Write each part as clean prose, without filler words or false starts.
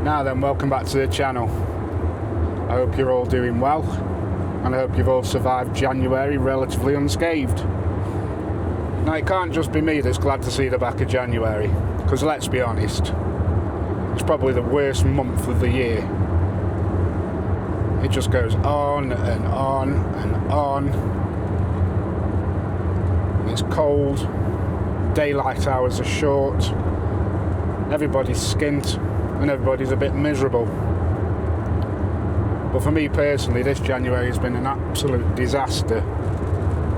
Now then, welcome back to the channel. I hope you're all doing well, and I hope you've all survived January relatively unscathed. Now, it can't just be me that's glad to see the back of January, because let's be honest, it's probably the worst month of the year. It just goes on and on and on. It's cold, daylight hours are short, everybody's skint, and everybody's a bit miserable. But for me personally, this January has been an absolute disaster.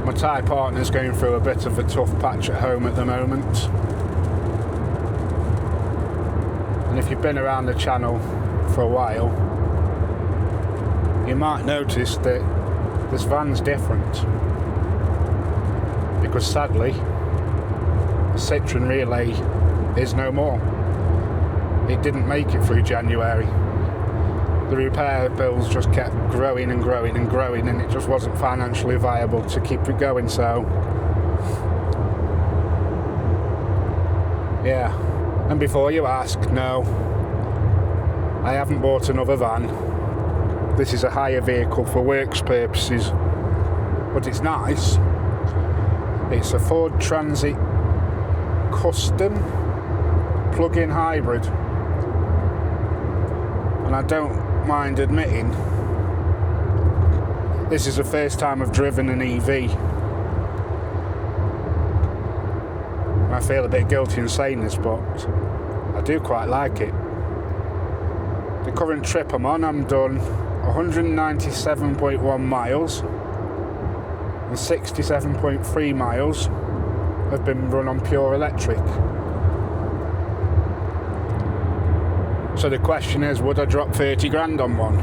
My Thai partner's going through a bit of a tough patch at home at the moment. And if you've been around the channel for a while, you might notice that this van's different. Because sadly, the Citroen Relay is no more. It didn't make it through January. The repair bills just kept growing and growing and growing, and it just wasn't financially viable to keep it going, so yeah. And before you ask, no, I haven't bought another van. This is a hire vehicle for works purposes, but it's nice. It's a Ford Transit Custom plug-in hybrid. And I don't mind admitting, this is the first time I've driven an EV. I feel a bit guilty in saying this, but I do quite like it. The current trip I'm on, I'm done 197.1 miles, and 67.3 miles have been run on pure electric. So the question is, would I drop 30 grand on one?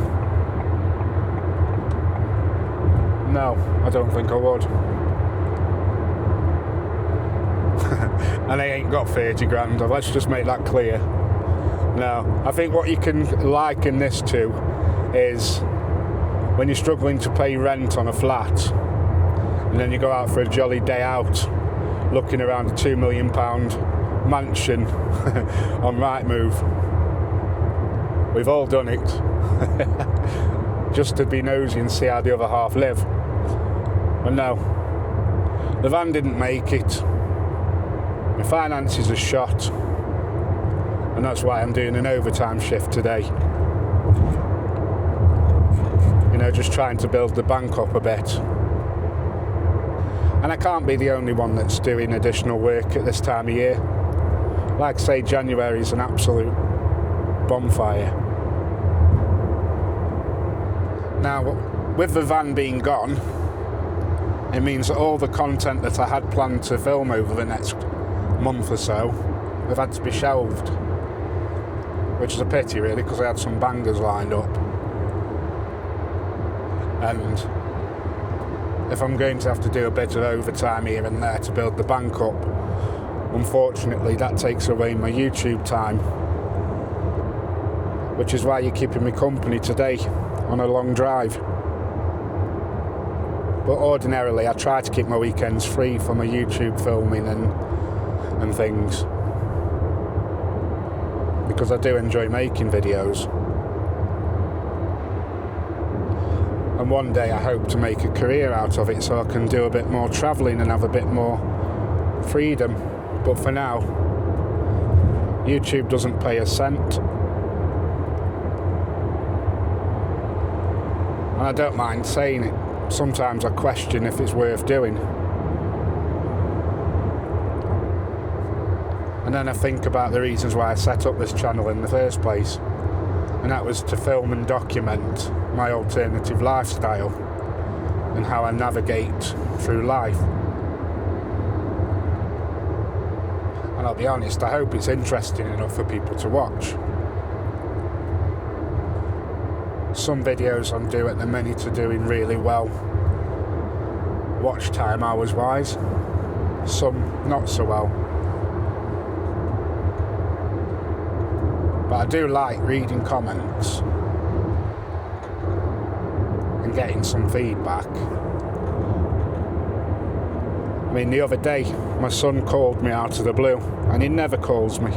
No, I don't think I would. And I ain't got 30 grand, let's just make that clear. No, I think what you can liken this to is when you're struggling to pay rent on a flat, and then you go out for a jolly day out, looking around a £2 million mansion on Rightmove. We've all done it, just to be nosy and see how the other half live. And no, the van didn't make it. My finances are shot, and that's why I'm doing an overtime shift today. You know, just trying to build the bank up a bit. And I can't be the only one that's doing additional work at this time of year. Like I say, January is an absolute bonfire. Now, with the van being gone, it means that all the content that I had planned to film over the next month or so have had to be shelved, which is a pity really, because I had some bangers lined up. And if I'm going to have to do a bit of overtime here and there to build the bank up, unfortunately that takes away my YouTube time, which is why you're keeping me company today on a long drive. But ordinarily I try to keep my weekends free for my YouTube filming and things, because I do enjoy making videos. And one day I hope to make a career out of it, so I can do a bit more travelling and have a bit more freedom. But for now, YouTube doesn't pay a cent. And I don't mind saying it. Sometimes I question if it's worth doing. And then I think about the reasons why I set up this channel in the first place. And that was to film and document my alternative lifestyle and how I navigate through life. And I'll be honest, I hope it's interesting enough for people to watch. Some videos I'm doing at the minute are doing really well, watch time hours wise, some not so well. But I do like reading comments and getting some feedback. I mean, the other day my son called me out of the blue, and he never calls me.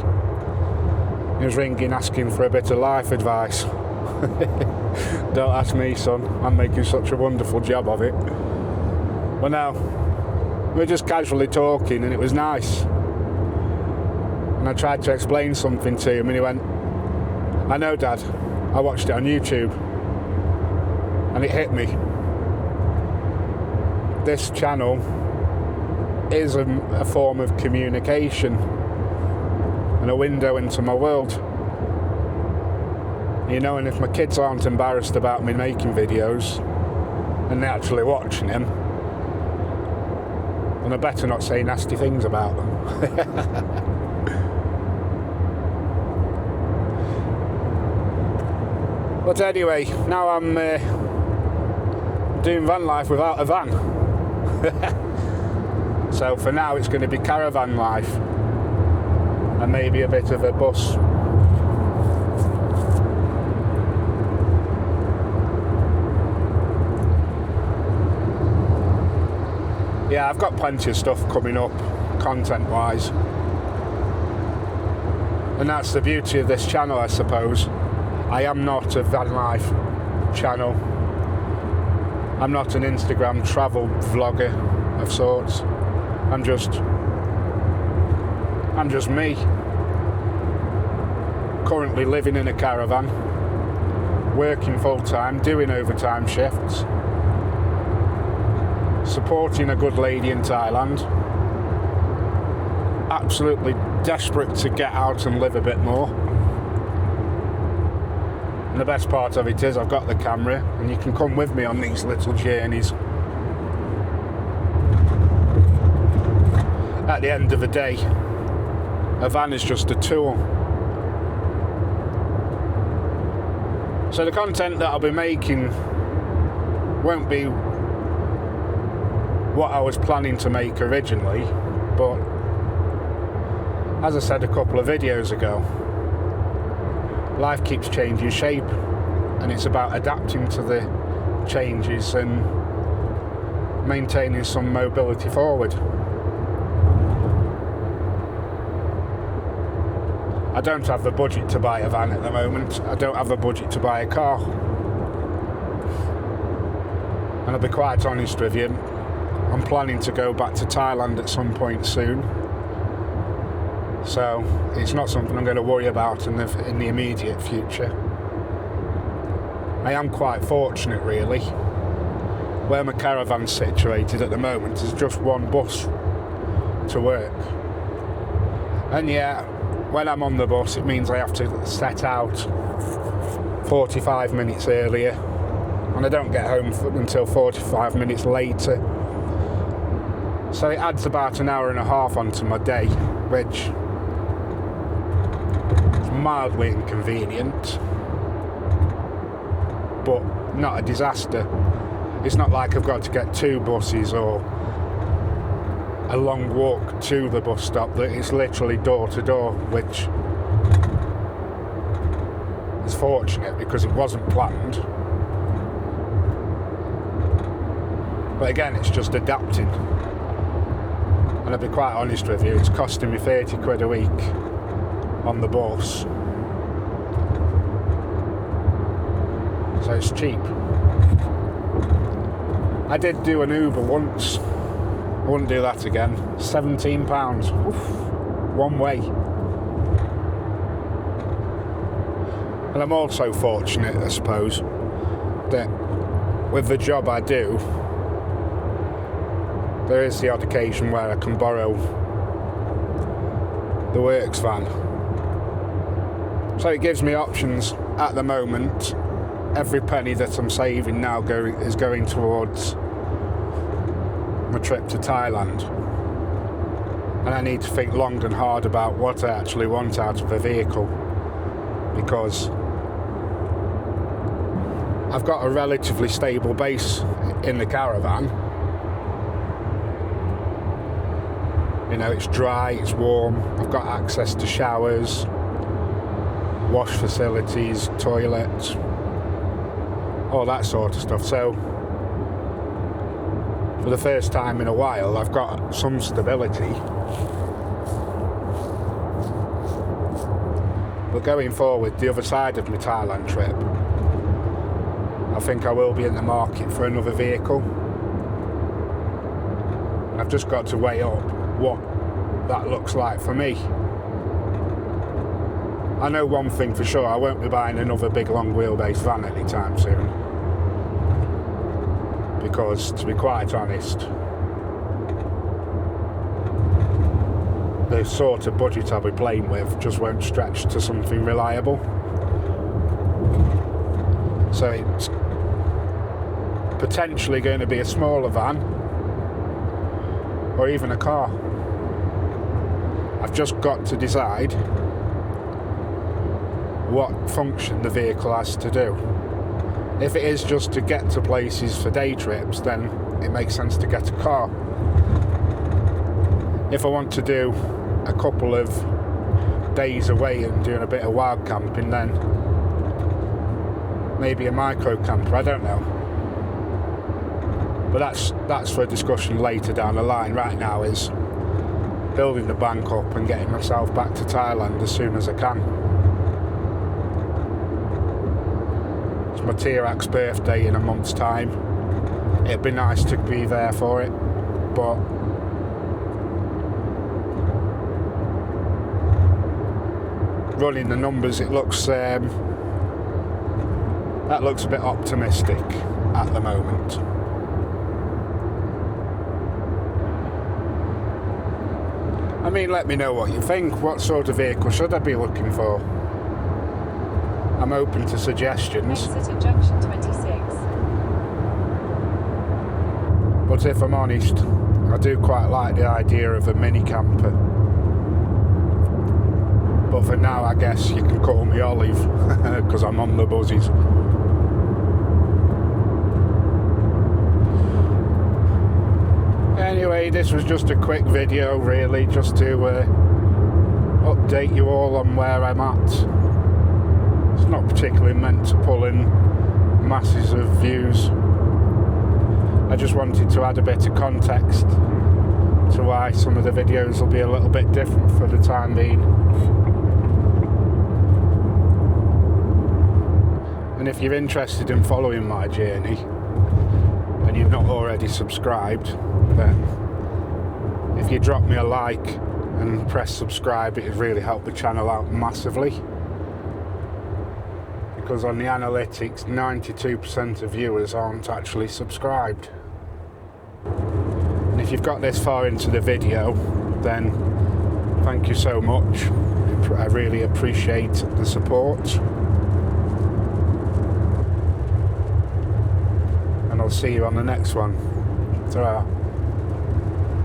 He was ringing asking for a bit of life advice. Don't ask me, son. I'm making such a wonderful job of it. But now, we were just casually talking and it was nice. And I tried to explain something to him and he went, I know, Dad. I watched it on YouTube. And it hit me. This channel is a form of communication and a window into my world. You know, and if my kids aren't embarrassed about me making videos and they're actually watching them, then I better not say nasty things about them. But anyway, now I'm doing van life without a van. So for now it's going to be caravan life and maybe a bit of a bus. Yeah, I've got plenty of stuff coming up content wise, and that's the beauty of this channel, I suppose. I am not a van life channel. I'm not an Instagram travel vlogger of sorts. I'm just me. Currently living in a caravan, working full time, doing overtime shifts, supporting a good lady in Thailand, absolutely desperate to get out and live a bit more. And the best part of it is I've got the camera and you can come with me on these little journeys. At the end of the day, a van is just a tool. So the content that I'll be making won't be what I was planning to make originally, but as I said a couple of videos ago, life keeps changing shape and it's about adapting to the changes and maintaining some mobility forward. I don't have the budget to buy a van at the moment. I don't have the budget to buy a car. And I'll be quite honest with you, I'm planning to go back to Thailand at some point soon. So it's not something I'm going to worry about in the immediate future. I am quite fortunate really. Where my caravan's situated at the moment is just one bus to work. And yeah, when I'm on the bus it means I have to set out 45 minutes earlier and I don't get home until 45 minutes later. So it adds about an hour and a half onto my day, which is mildly inconvenient, but not a disaster. It's not like I've got to get two buses or a long walk to the bus stop. That it's literally door to door, which is fortunate because it wasn't planned. But again, it's just adapting. And I'll be quite honest with you, it's costing me 30 quid a week on the bus. So it's cheap. I did do an Uber once. I wouldn't do that again. £17. Oof. One way. And I'm also fortunate, I suppose, that with the job I do, there is the odd occasion where I can borrow the works van. So it gives me options at the moment. Every penny that I'm saving now is going towards my trip to Thailand. And I need to think long and hard about what I actually want out of a vehicle, because I've got a relatively stable base in the caravan. You know, it's dry, it's warm, I've got access to showers, wash facilities, toilets, all that sort of stuff. So for the first time in a while I've got some stability. But going forward, the other side of my Thailand trip, I think I will be in the market for another vehicle. And I've just got to weigh up what that looks like for me. I know one thing for sure, I won't be buying another big long wheelbase van anytime soon. Because, to be quite honest, the sort of budget I'll be playing with just won't stretch to something reliable. So it's potentially going to be a smaller van or even a car. I've just got to decide what function the vehicle has to do. If it is just to get to places for day trips, then it makes sense to get a car. If I want to do a couple of days away and doing a bit of wild camping, then maybe a micro camper, I don't know. But that's for a discussion later down the line. Right now is building the bank up and getting myself back to Thailand as soon as I can. It's my Tirak's birthday in a month's time. It'd be nice to be there for it, but running the numbers, it looks that looks a bit optimistic at the moment. I mean, let me know what you think. What sort of vehicle should I be looking for? I'm open to suggestions. Exit at junction 26. But if I'm honest, I do quite like the idea of a mini camper. But for now, I guess you can call me Olive, because I'm on the buzzes. Anyway, this was just a quick video, really, just to update you all on where I'm at. It's not particularly meant to pull in masses of views. I just wanted to add a bit of context to why some of the videos will be a little bit different for the time being. And if you're interested in following my journey and you've not already subscribed, then if you drop me a like and press subscribe, it would really help the channel out massively. Because on the analytics, 92% of viewers aren't actually subscribed. And if you've got this far into the video, then thank you so much. I really appreciate the support. And I'll see you on the next one. Ta-ra.